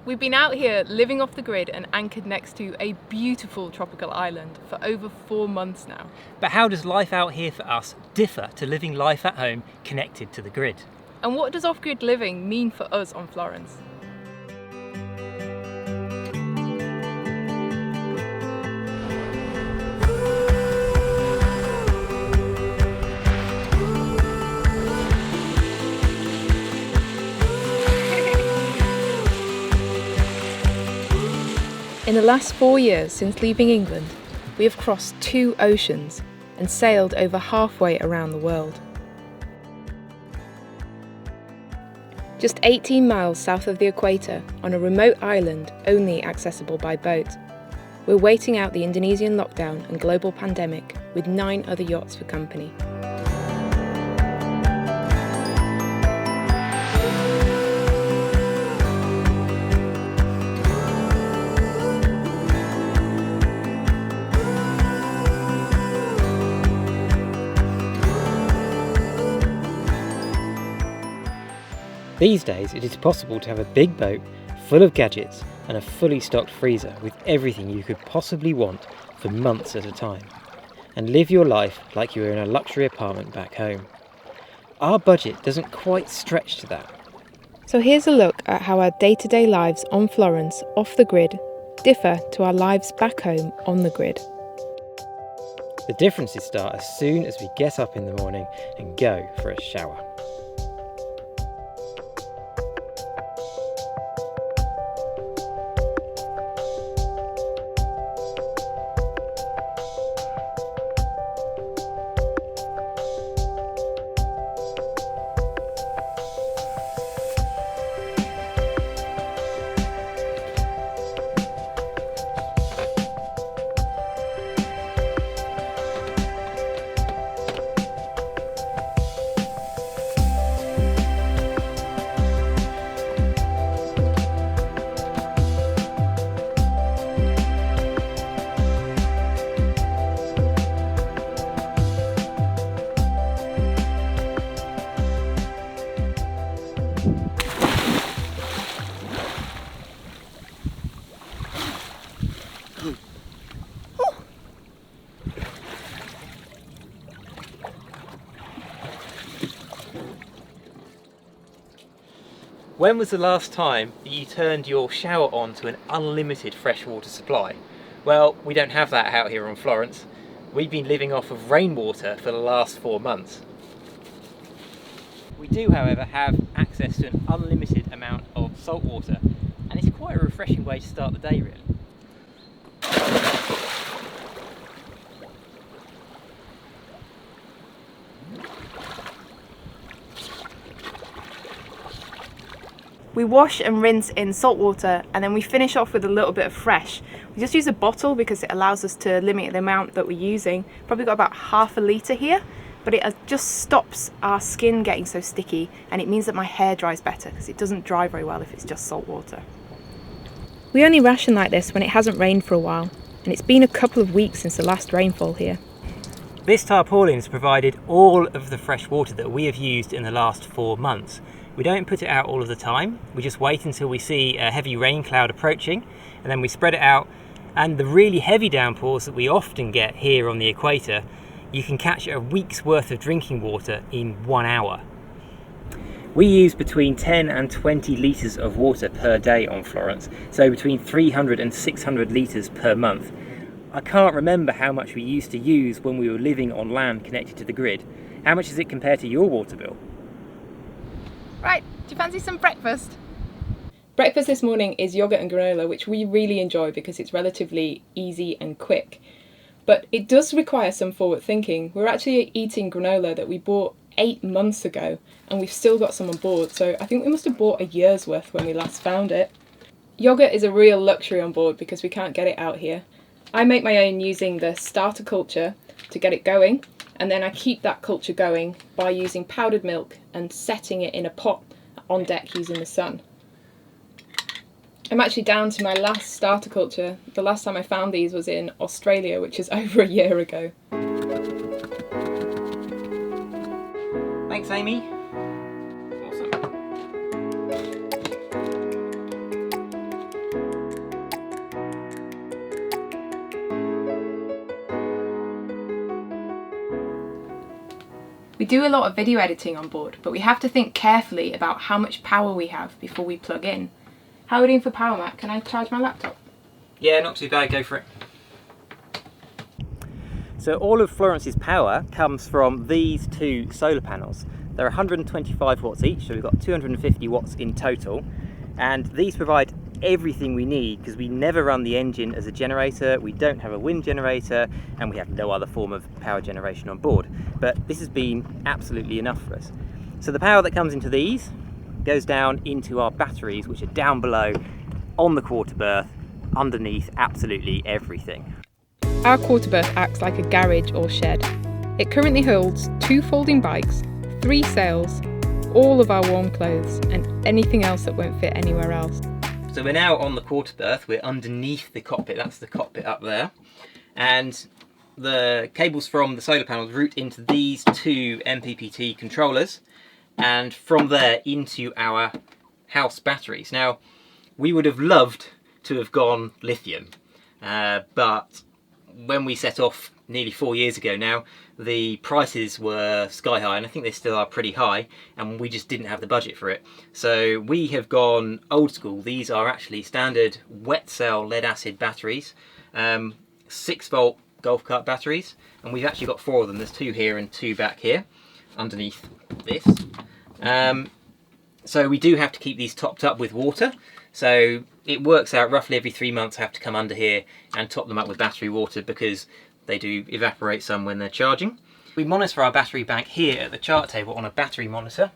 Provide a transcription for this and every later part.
We've been out here living off the grid and anchored next to a beautiful tropical island for over 4 months now. But how does life out here for us differ to living life at home connected to the grid? And what does off-grid living mean for us on Florence? In the last 4 years since leaving England, we have crossed 2 oceans and sailed over halfway around the world. Just 18 miles south of the equator, on a remote island only accessible by boat, we're waiting out the Indonesian lockdown and global pandemic with 9 other yachts for company. These days it is possible to have a big boat full of gadgets and a fully stocked freezer with everything you could possibly want for months at a time, and live your life like you were in a luxury apartment back home. Our budget doesn't quite stretch to that. So here's a look at how our day-to-day lives on Florence off the grid differ to our lives back home on the grid. The differences start as soon as we get up in the morning and go for a shower. When was the last time that you turned your shower on to an unlimited freshwater supply? Well, we don't have that out here on Florence. We've been living off of rainwater for the last 4 months. We do, however, have access to an unlimited amount of salt water, and it's quite a refreshing way to start the day, really. We wash and rinse in salt water, and then we finish off with a little bit of fresh. We just use a bottle because it allows us to limit the amount that we're using. Probably got about half a litre here, but it just stops our skin getting so sticky, and it means that my hair dries better because it doesn't dry very well if it's just salt water. We only ration like this when it hasn't rained for a while, and it's been a couple of weeks since the last rainfall here. This tarpaulin has provided all of the fresh water that we have used in the last 4 months. We don't put it out all of the time, we just wait until we see a heavy rain cloud approaching, and then we spread it out. And the really heavy downpours that we often get here on the equator, you can catch a week's worth of drinking water in 1 hour. We use between 10 and 20 litres of water per day on Florence, so between 300 and 600 litres per month. I can't remember how much we used to use when we were living on land connected to the grid. How much does it compare to your water bill? Right, do you fancy some breakfast? Breakfast this morning is yogurt and granola, which we really enjoy because it's relatively easy and quick. But it does require some forward thinking. We're actually eating granola that we bought 8 months ago, and we've still got some on board, so I think we must have bought a year's worth when we last found it. Yogurt is a real luxury on board because we can't get it out here. I make my own using the starter culture to get it going, and then I keep that culture going by using powdered milk and setting it in a pot on deck using the sun. I'm actually down to my last starter culture. The last time I found these was in Australia, which is over a year ago. Thanks, Amy. Awesome. We do a lot of video editing on board, but we have to think carefully about how much power we have before we plug in. How are we doing for power, Matt? Can I charge my laptop? Yeah, not too bad, go for it. So all of Florence's power comes from these two solar panels. They're 125 watts each, so we've got 250 watts in total. And these provide everything we need because we never run the engine as a generator, we don't have a wind generator, and we have no other form of power generation on board. But this has been absolutely enough for us. So the power that comes into these goes down into our batteries, which are down below on the quarter berth, underneath absolutely everything. Our quarter berth acts like a garage or shed. It currently holds 2 folding bikes, 3 sails, all of our warm clothes, and anything else that won't fit anywhere else. So we're now on the quarter berth, we're underneath the cockpit, that's the cockpit up there, and the cables from the solar panels route into these 2 MPPT controllers, and from there into our house batteries. Now, we would have loved to have gone lithium, but when we set off nearly 4 years ago now, the prices were sky high, and I think they still are pretty high, and we just didn't have the budget for it. So we have gone old school. These are actually standard wet cell lead acid batteries, 6-volt golf cart batteries, and we've actually got 4 of them. There's 2 here and 2 back here underneath this. So we do have to keep these topped up with water. So it works out roughly every 3 months I have to come under here and top them up with battery water because they do evaporate some when they're charging. We monitor our battery bank here at the chart table on a battery monitor.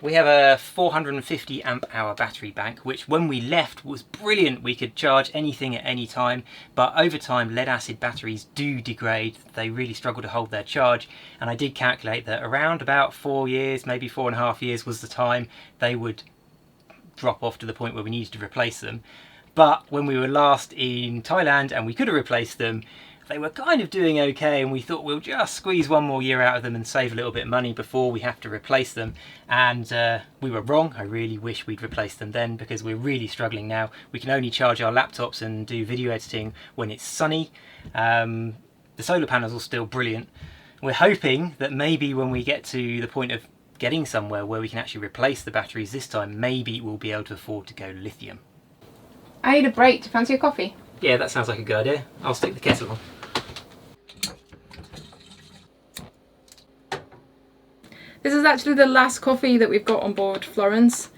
We have a 450 amp hour battery bank, which when we left was brilliant. We could charge anything at any time, but over time lead acid batteries do degrade. They really struggle to hold their charge, and I did calculate that around about 4 years, maybe 4.5 years was the time they would drop off to the point where we needed to replace them. But when we were last in Thailand and we could have replaced them, they were kind of doing okay, and we thought we'll just squeeze 1 more year out of them and save a little bit of money before we have to replace them. And we were wrong. I really wish we'd replaced them then, because we're really struggling now. We can only charge our laptops and do video editing when it's sunny. The solar panels are still brilliant. We're hoping that maybe when we get to the point of getting somewhere where we can actually replace the batteries this time, maybe we'll be able to afford to go lithium. I need a break. Do you fancy a coffee? Yeah, that sounds like a good idea. I'll stick the kettle on. This is actually the last coffee that we've got on board Florence.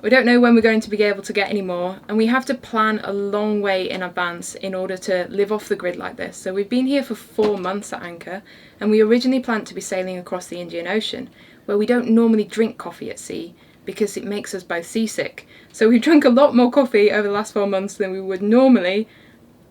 We don't know when we're going to be able to get any more, and we have to plan a long way in advance in order to live off the grid like this. So we've been here for 4 months at anchor, and we originally planned to be sailing across the Indian Ocean, where we don't normally drink coffee at sea because it makes us both seasick. So we've drunk a lot more coffee over the last 4 months than we would normally,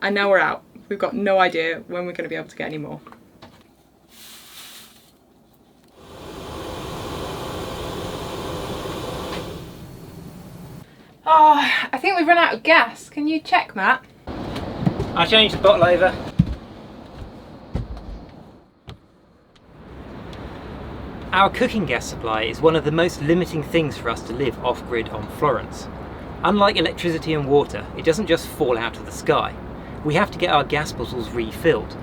and now we're out. We've got no idea when we're going to be able to get any more. Oh, I think we've run out of gas. Can you check, Matt? I changed the bottle over. Our cooking gas supply is one of the most limiting things for us to live off-grid on Florence. Unlike electricity and water, it doesn't just fall out of the sky. We have to get our gas bottles refilled.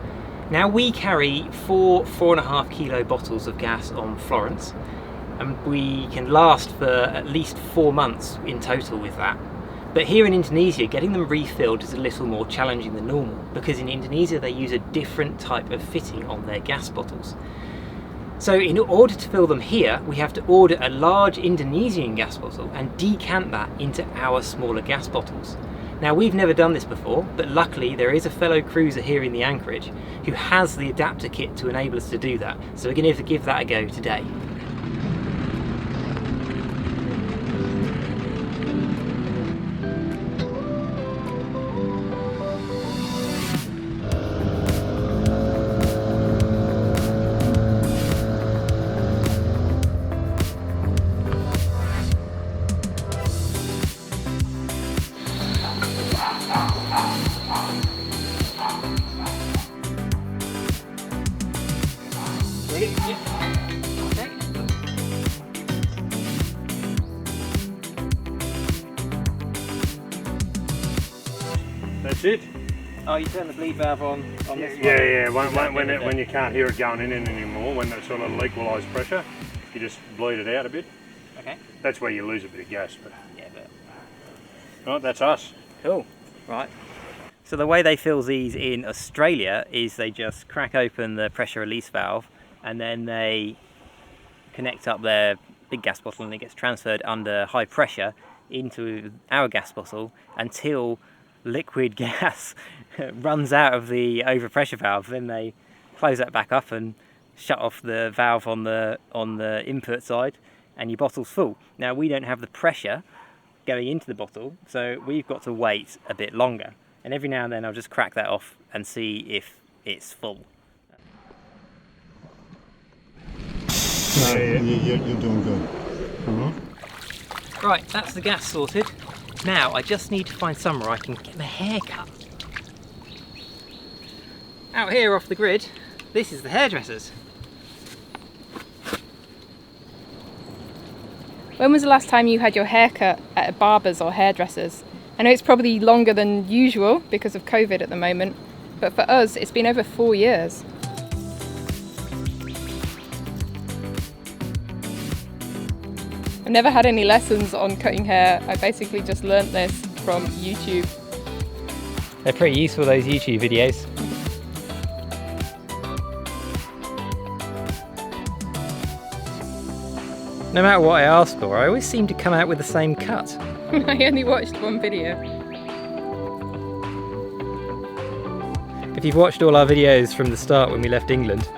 Now we carry 4.5 kilo bottles of gas on Florence, and we can last for at least 4 months in total with that. But here in Indonesia, getting them refilled is a little more challenging than normal, because in Indonesia they use a different type of fitting on their gas bottles. So in order to fill them here, we have to order a large Indonesian gas bottle and decant that into our smaller gas bottles. Now we've never done this before, but luckily there is a fellow cruiser here in the anchorage who has the adapter kit to enable us to do that. So we're going to give that a go today. That's it. Oh, you turn the bleed valve on this one? Yeah. When you can't hear it going in anymore, when that sort of equalised pressure, you just bleed it out a bit. Okay. That's where you lose a bit of gas. But Yeah, but... right, that's us. Cool. Right. So the way they fill these in Australia is they just crack open the pressure release valve and then they connect up their big gas bottle and it gets transferred under high pressure into our gas bottle until liquid gas runs out of the overpressure valve. Then they close that back up and shut off the valve on the input side and your bottle's full. Now we don't have the pressure going into the bottle, so we've got to wait a bit longer. And every now and then I'll just crack that off and see if it's full. Yeah. You're doing good. Right, that's the gas sorted. Now I just need to find somewhere I can get my hair cut. Out here off the grid, this is the hairdressers. When was the last time you had your hair cut at a barber's or hairdresser's? I know it's probably longer than usual because of COVID at the moment, but for us it's been over 4 years. I've never had any lessons on cutting hair. I basically just learnt this from YouTube. They're pretty useful, those YouTube videos. No matter what I ask for, I always seem to come out with the same cut. I only watched one video. If you've watched all our videos from the start when we left England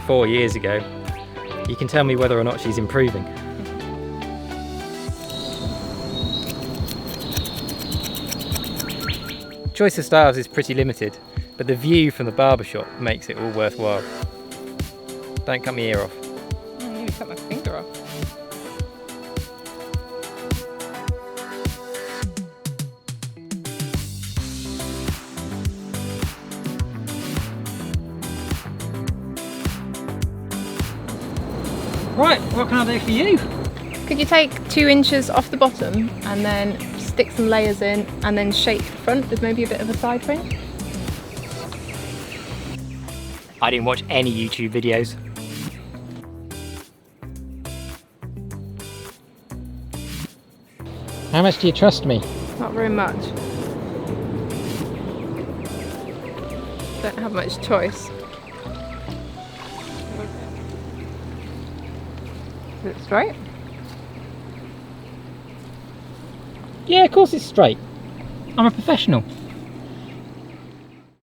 4 years ago, you can tell me whether or not she's improving. Choice of styles is pretty limited, but the view from the barbershop makes it all worthwhile. Don't cut my ear off. I nearly cut my finger off. Right, what can I do for you? Could you take 2 inches off the bottom and then stick some layers in and then shape the front with maybe a bit of a side print? I didn't watch any YouTube videos. How much do you trust me? Not very much. Don't have much choice. Is it straight? Yeah, of course it's straight. I'm a professional.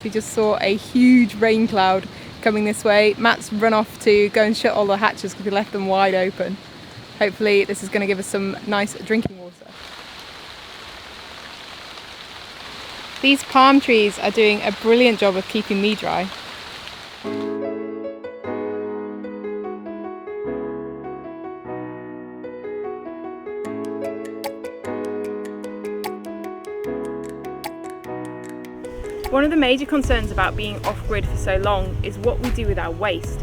We just saw a huge rain cloud coming this way. Matt's run off to go and shut all the hatches because we left them wide open. Hopefully this is going to give us some nice drinking water. These palm trees are doing a brilliant job of keeping me dry. One of the major concerns about being off-grid for so long is what we do with our waste.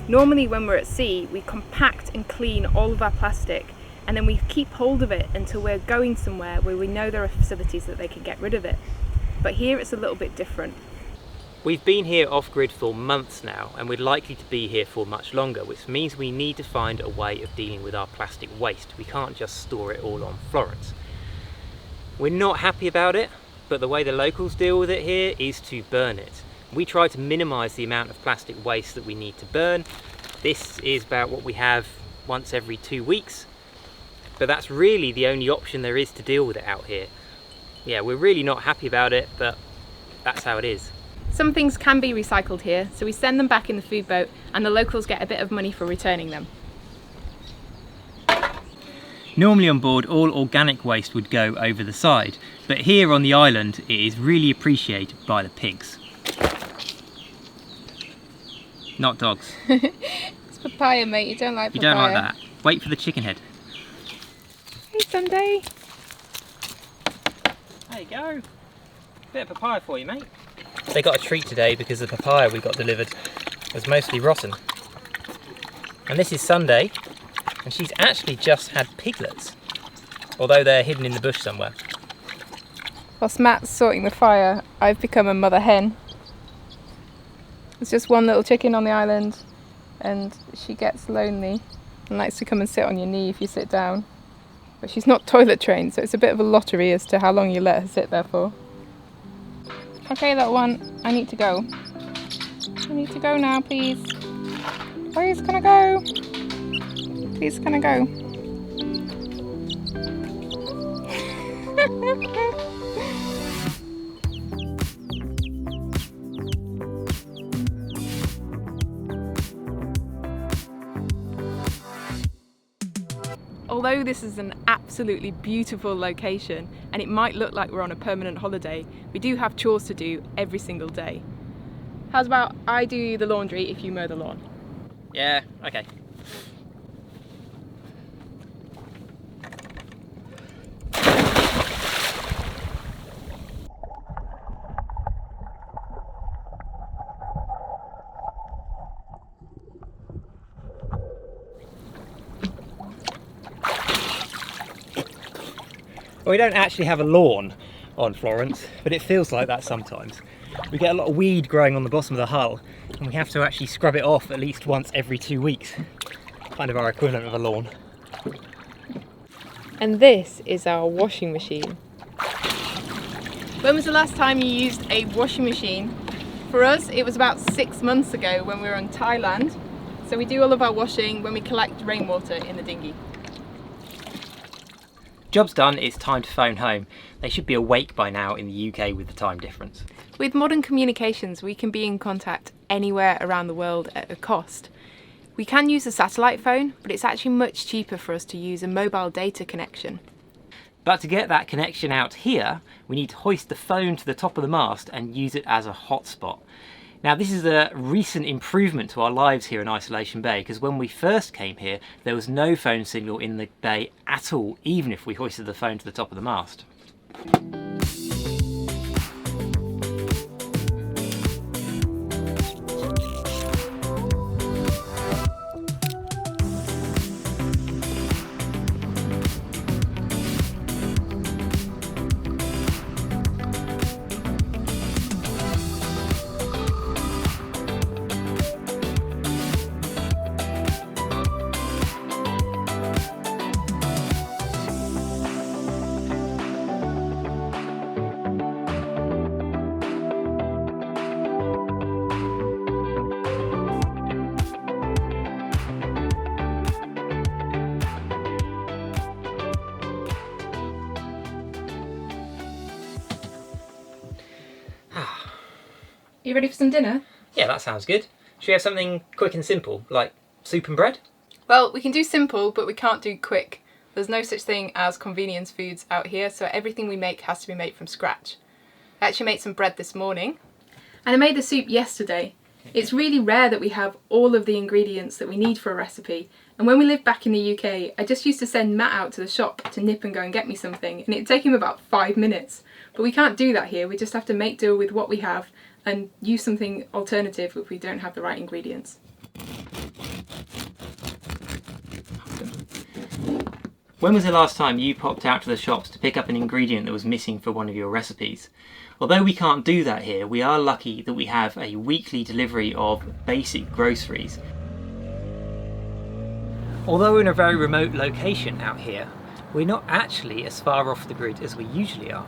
Normally when we're at sea, we compact and clean all of our plastic and then we keep hold of it until we're going somewhere where we know there are facilities that they can get rid of it. But here it's a little bit different. We've been here off-grid for months now and we're likely to be here for much longer, which means we need to find a way of dealing with our plastic waste. We can't just store it all on Florence. We're not happy about it, but the way the locals deal with it here is to burn it. We try to minimise the amount of plastic waste that we need to burn. This is about what we have once every 2 weeks, but that's really the only option there is to deal with it out here. Yeah, we're really not happy about it, but that's how it is. Some things can be recycled here, so we send them back in the food boat and the locals get a bit of money for returning them. Normally on board, all organic waste would go over the side, but here on the island, it is really appreciated by the pigs. Not dogs. It's papaya, mate. You don't like You papaya. don't like that. Wait for the chicken head. Hey, Sunday. There you go. Bit of papaya for you, mate. They got a treat today because the papaya we got delivered was mostly rotten. And this is Sunday, and she's actually just had piglets, although they're hidden in the bush somewhere. Whilst Matt's sorting the fire, I've become a mother hen. There's just one little chicken on the island, and she gets lonely and likes to come and sit on your knee if you sit down. But she's not toilet trained, so it's a bit of a lottery as to how long you let her sit there for. Okay, little one, I need to go. I need to go now, please. Please, can I go? Please, can I go? Although this is an absolutely beautiful location and it might look like we're on a permanent holiday, we do have chores to do every single day. How's about I do the laundry if you mow the lawn? Yeah, okay. Well, we don't actually have a lawn on Florence, but it feels like that sometimes. We get a lot of weed growing on the bottom of the hull, and we have to actually scrub it off at least once every 2 weeks. Kind of our equivalent of a lawn. And this is our washing machine. When was the last time you used a washing machine? For us, it was about 6 months ago when we were in Thailand. So we do all of our washing when we collect rainwater in the dinghy. Job's done, it's time to phone home. They should be awake by now in the UK with the time difference. With modern communications, we can be in contact anywhere around the world at a cost. We can use a satellite phone, but it's actually much cheaper for us to use a mobile data connection. But to get that connection out here, we need to hoist the phone to the top of the mast and use it as a hotspot. Now, this is a recent improvement to our lives here in Isolation Bay, because when we first came here, there was no phone signal in the bay at all, even if we hoisted the phone to the top of the mast. You ready for some dinner? Yeah, that sounds good. Should we have something quick and simple, like soup and bread? Well, we can do simple, but we can't do quick. There's no such thing as convenience foods out here, so everything we make has to be made from scratch. I actually made some bread this morning, and I made the soup yesterday. It's really rare that we have all of the ingredients that we need for a recipe, and when we lived back in the UK, I just used to send Matt out to the shop to nip and go and get me something, and it'd take him about 5 minutes. But we can't do that here, we just have to make do with what we have and use something alternative if we don't have the right ingredients. When was the last time you popped out to the shops to pick up an ingredient that was missing for one of your recipes? Although we can't do that here, we are lucky that we have a weekly delivery of basic groceries. Although we're in a very remote location out here, we're not actually as far off the grid as we usually are.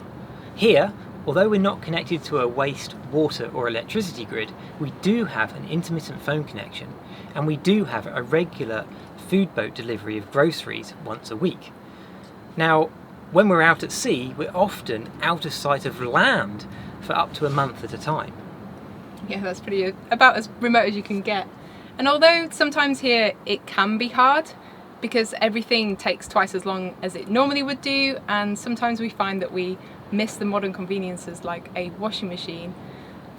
Here, although we're not connected to a waste, water or electricity grid, we do have an intermittent phone connection, and we do have a regular food boat delivery of groceries once a week. Now, when we're out at sea, we're often out of sight of land for up to a month at a time. Yeah, that's pretty about as remote as you can get. And although sometimes here it can be hard because everything takes twice as long as it normally would do, and sometimes we find that we miss the modern conveniences like a washing machine,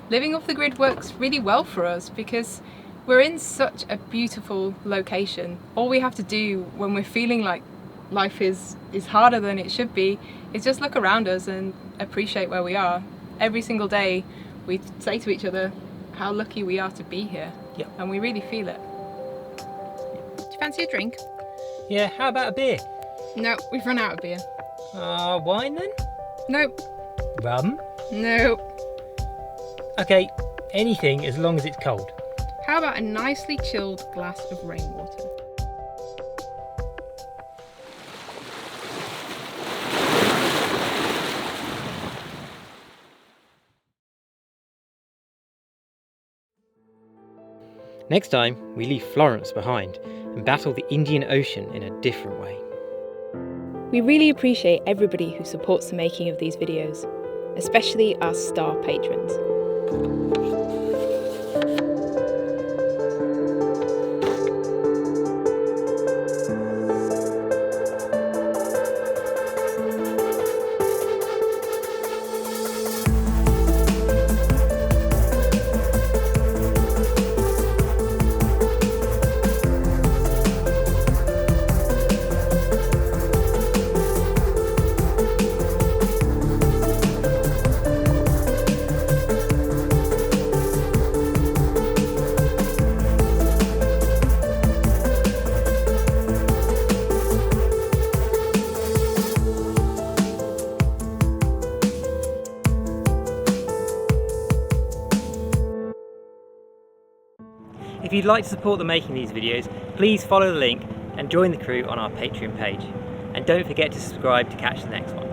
living off the grid works really well for us because we're in such a beautiful location. All we have to do when we're feeling like life is harder than it should be is just look around us and appreciate where we are. Every single day we say to each other how lucky we are to be here. Yep. And we really feel it. Do you fancy a drink? Yeah, how about a beer? No, we've run out of beer. Wine then? Nope. Rum? Nope. Okay, anything as long as it's cold. How about a nicely chilled glass of rainwater? Next time, we leave Florence behind and battle the Indian Ocean in a different way. We really appreciate everybody who supports the making of these videos, especially our star patrons. If you'd like to support the making of these videos, please follow the link and join the crew on our Patreon page. And don't forget to subscribe to catch the next one.